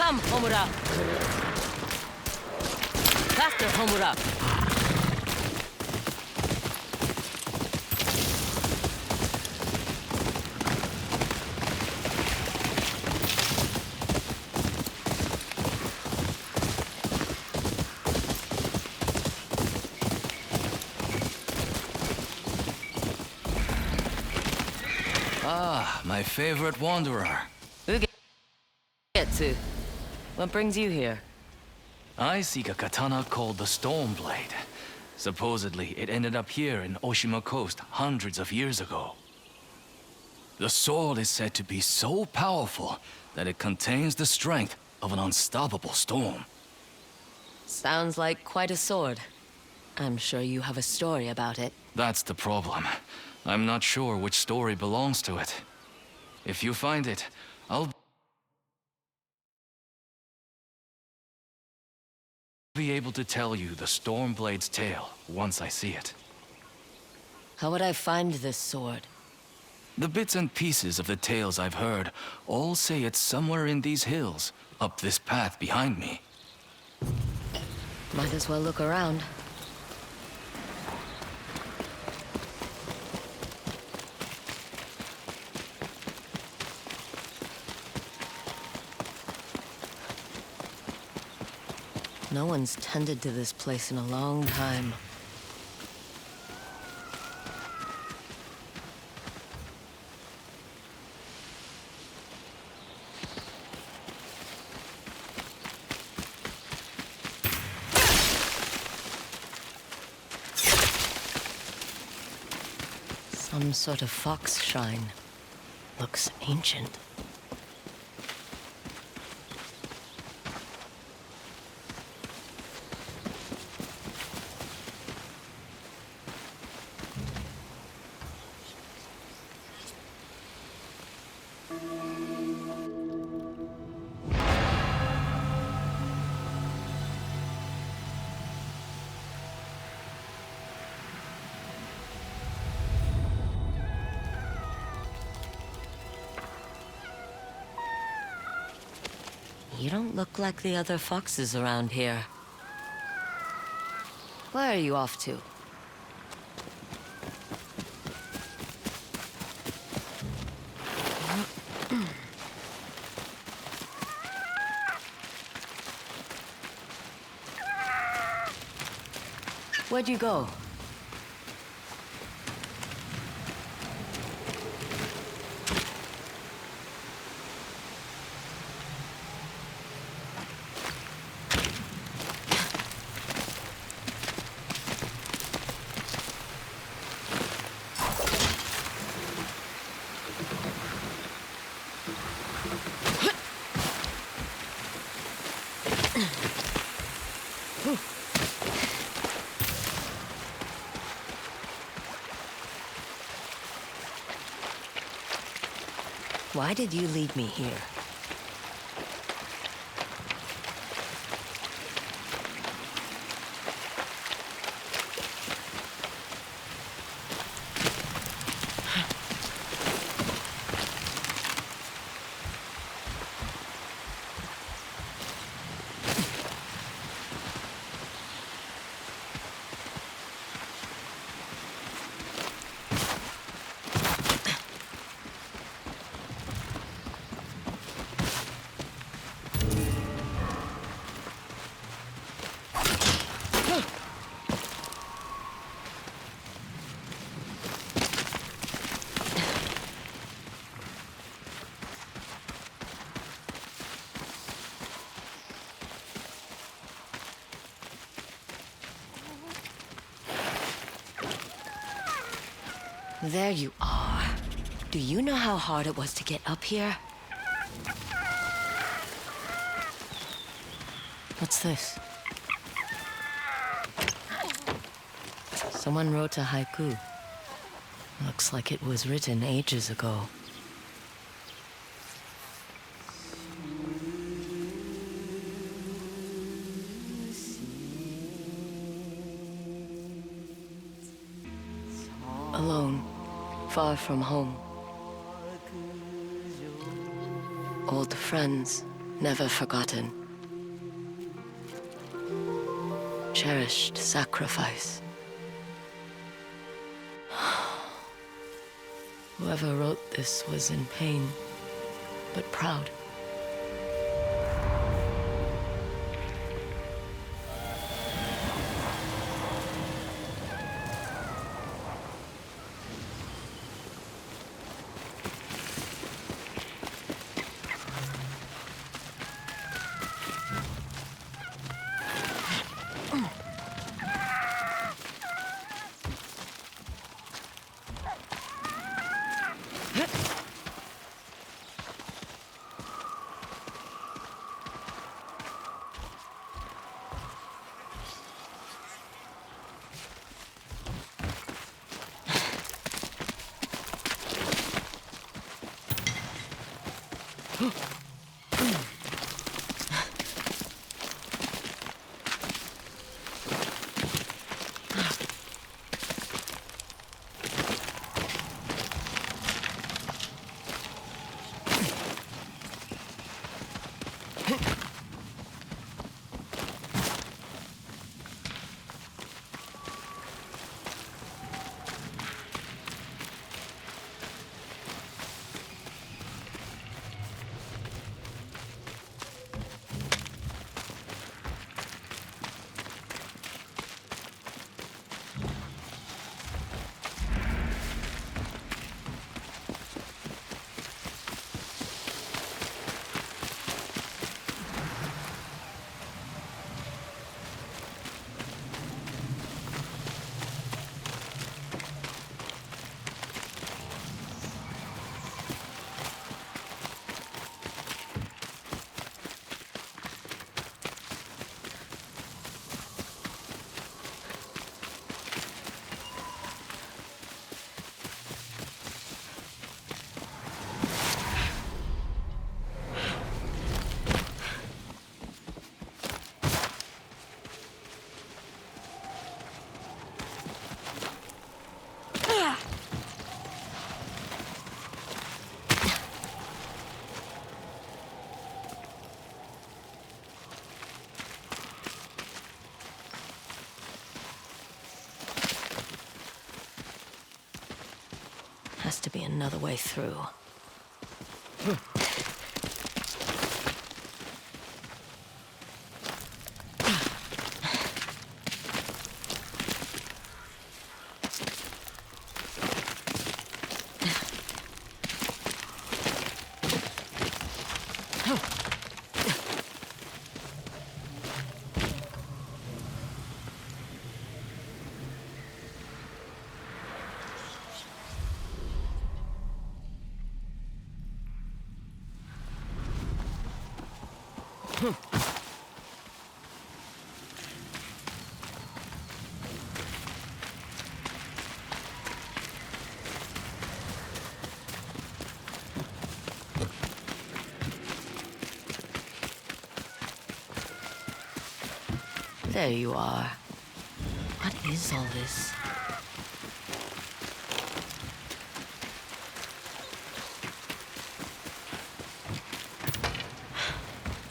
Come, Homura. Faster, Homura. Ah, my favorite wanderer. Ugetsu. What brings you here? I seek a katana called the Stormblade. Supposedly, it ended up here in Oshima Coast hundreds of years ago. The sword is said to be so powerful that it contains the strength of an unstoppable storm. Sounds like quite a sword. I'm sure you have a story about it. That's the problem. I'm not sure which story belongs to it. If you find it, I'll be able to tell you the Stormblade's tale once I see it. How would I find this sword? The bits and pieces of the tales I've heard all say it's somewhere in these hills, up this path behind me. Might as well look around. No one's tended to this place in a long time. Some sort of fox shrine. Looks ancient. You don't look like the other foxes around here. Where are you off to? Where'd you go? Why did you lead me here? There you are. Do you know how hard it was to get up here? What's this? Someone wrote a haiku. Looks like it was written ages ago. Alone, far from home. Old friends never forgotten. Cherished sacrifice. Whoever wrote this was in pain, but proud. Has to be another way through. There you are. What is all this?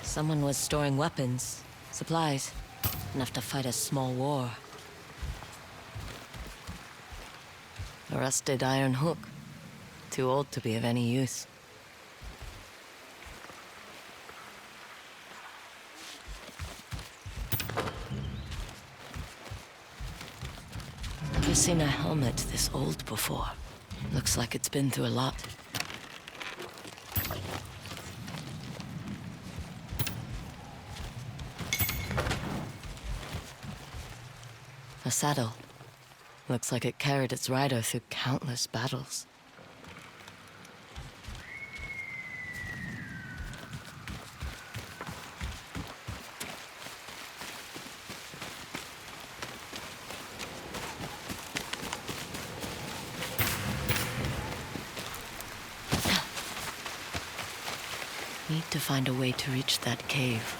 Someone was storing weapons, supplies, enough to fight a small war. A rusted iron hook, too old to be of any use. Never seen a helmet this old before. Looks like it's been through a lot. A saddle. Looks like it carried its rider through countless battles. Need to find a way to reach that cave.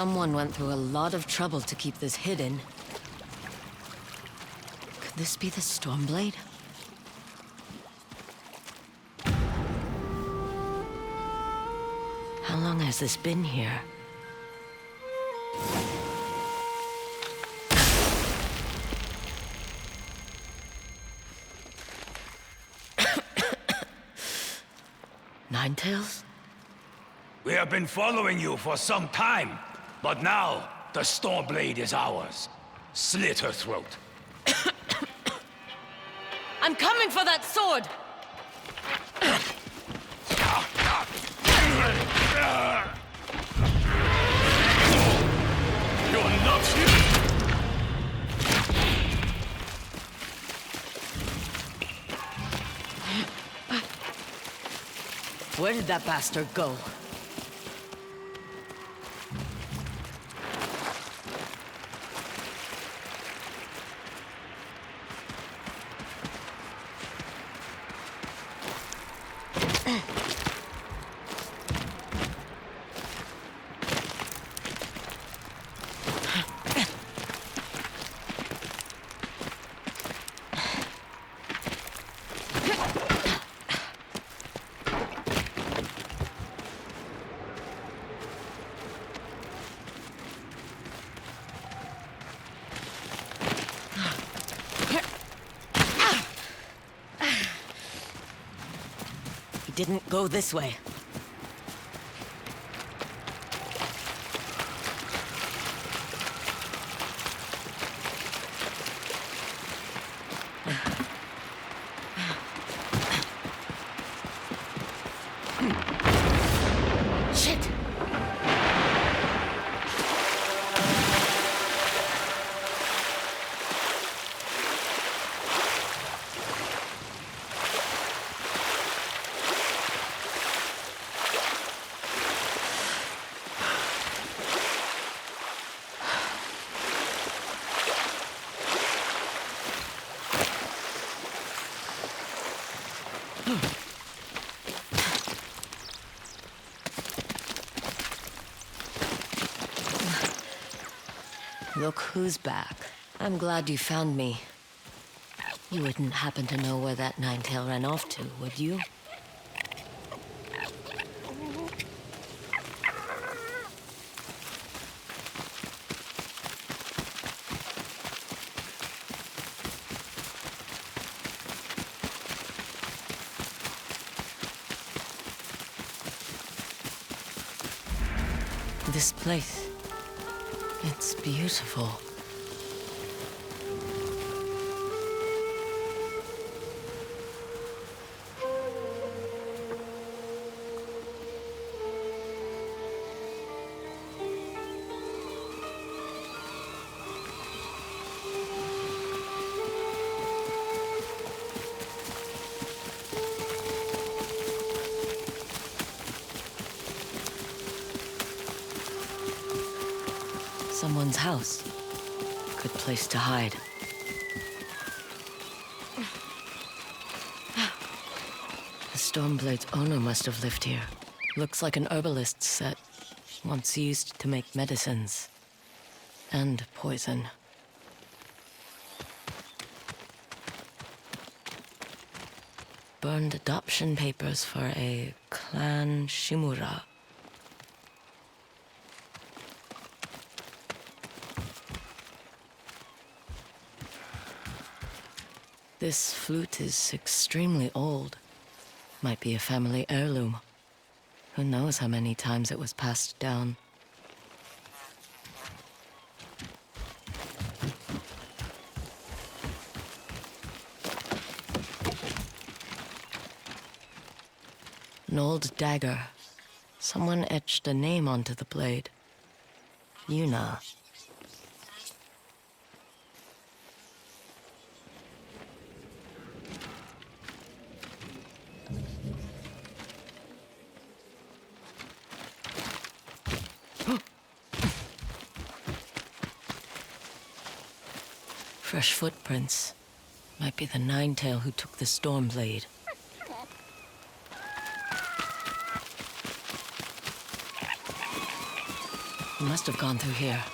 Someone went through a lot of trouble to keep this hidden. Could this be the Stormblade? How long has this been here? Ninetales? We have been following you for some time, but now the Stormblade is ours. Slit her throat. I'm coming for that sword! You're not here! Where did that bastard go? He didn't go this way. Shit! Look who's back. I'm glad you found me. You wouldn't happen to know where that Ninetail ran off to, would you? This place, it's beautiful. Someone's house. Good place to hide. The Stormblade's owner must have lived here. Looks like an herbalist's set, once used to make medicines. And poison. Burned adoption papers for a clan Shimura. This flute is extremely old. Might be a family heirloom. Who knows how many times it was passed down. An old dagger. Someone etched a name onto the blade. Yuna. Fresh footprints. Might be the Ninetail who took the Stormblade. He must have gone through here.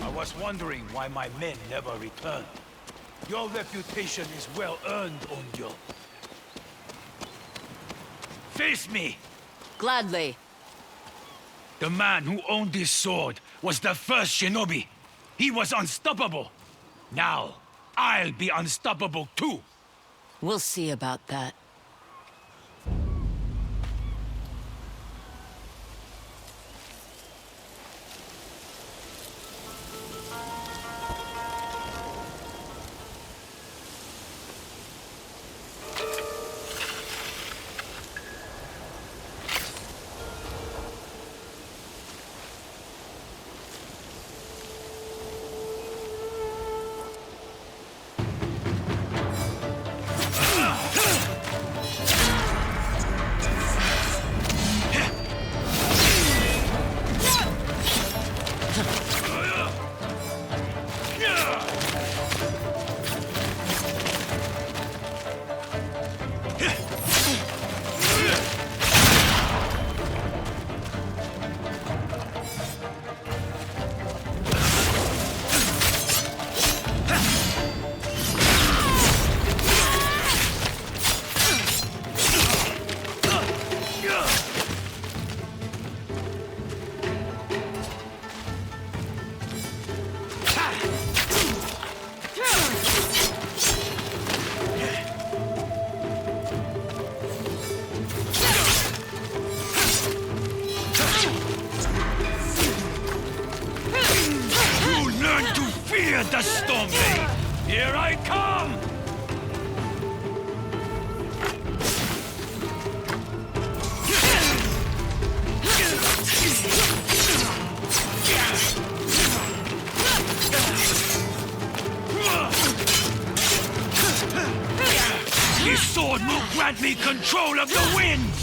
I was wondering why my men never returned. Your reputation is well earned, Onryo. Face me! Gladly. The man who owned this sword was the first shinobi. He was unstoppable. Now, I'll be unstoppable too. We'll see about that. The Stormblade! Here I come! This sword will grant me control of the winds!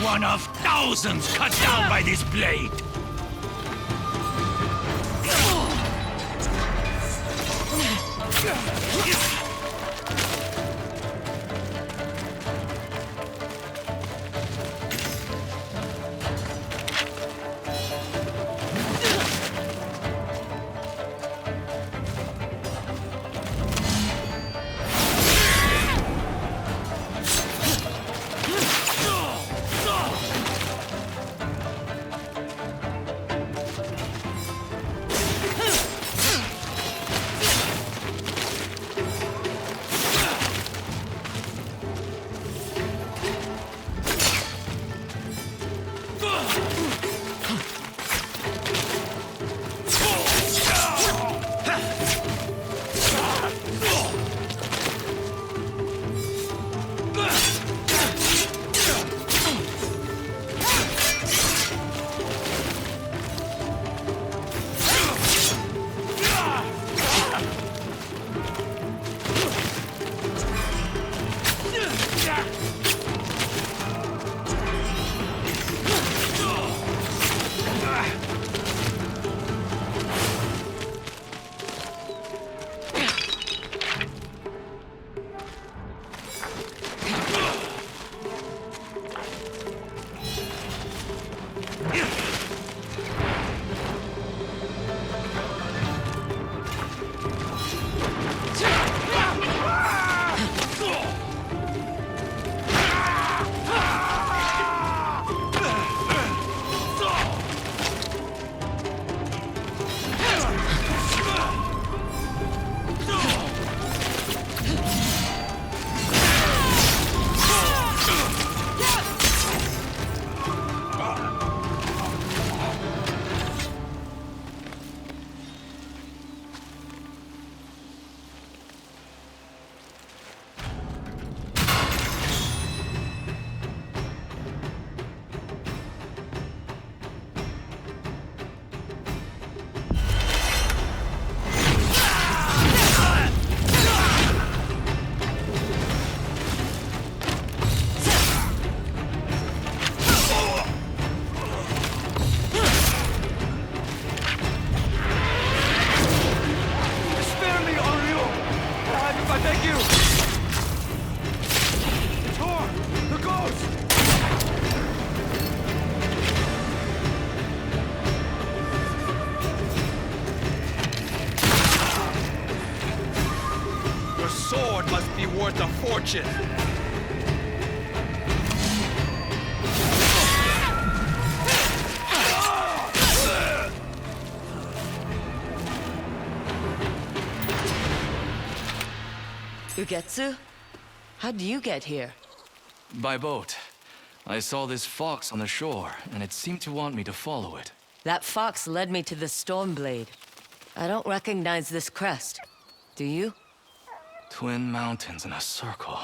One of thousands cut down by this blade! action! Ugetsu? How'd you get here? By boat. I saw this fox on the shore, and it seemed to want me to follow it. That fox led me to the Stormblade. I don't recognize this crest. Do you? Twin mountains in a circle.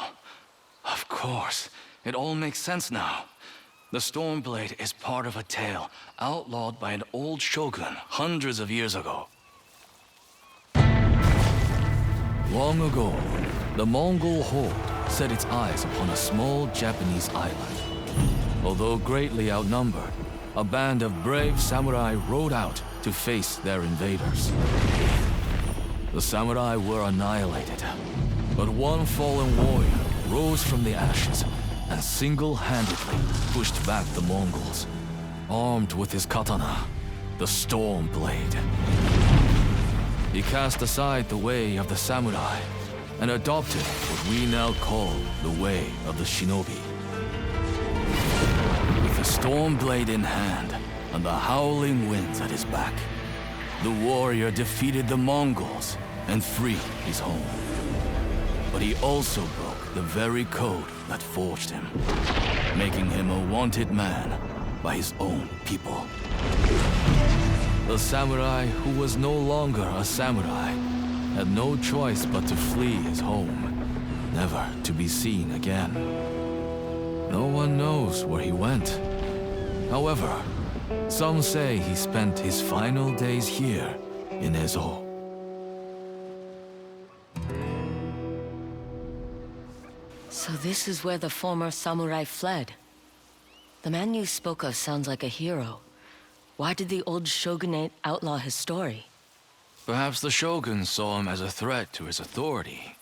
Of course. It all makes sense now. The Stormblade is part of a tale outlawed by an old shogun hundreds of years ago. Long ago, the Mongol horde set its eyes upon a small Japanese island. Although greatly outnumbered, a band of brave samurai rode out to face their invaders. The samurai were annihilated, but one fallen warrior rose from the ashes and single-handedly pushed back the Mongols, armed with his katana, the Stormblade. He cast aside the way of the samurai and adopted what we now call the way of the shinobi. With the Stormblade in hand and the howling winds at his back, the warrior defeated the Mongols and freed his home. But he also broke the very code that forged him, making him a wanted man by his own people. The samurai who was no longer a samurai had no choice but to flee his home, never to be seen again. No one knows where he went. However, some say he spent his final days here in Ezo. So this is where the former samurai fled. The man you spoke of sounds like a hero. Why did the old shogunate outlaw his story? Perhaps the shogun saw him as a threat to his authority.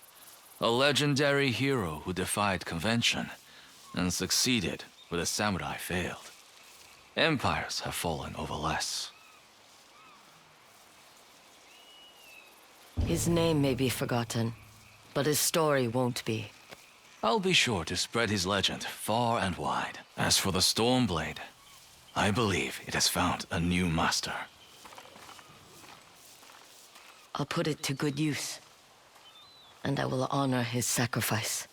A legendary hero who defied convention and succeeded where the samurai failed. Empires have fallen over less. His name may be forgotten, but his story won't be. I'll be sure to spread his legend far and wide. As for the Stormblade, I believe it has found a new master. I'll put it to good use. And I will honor his sacrifice.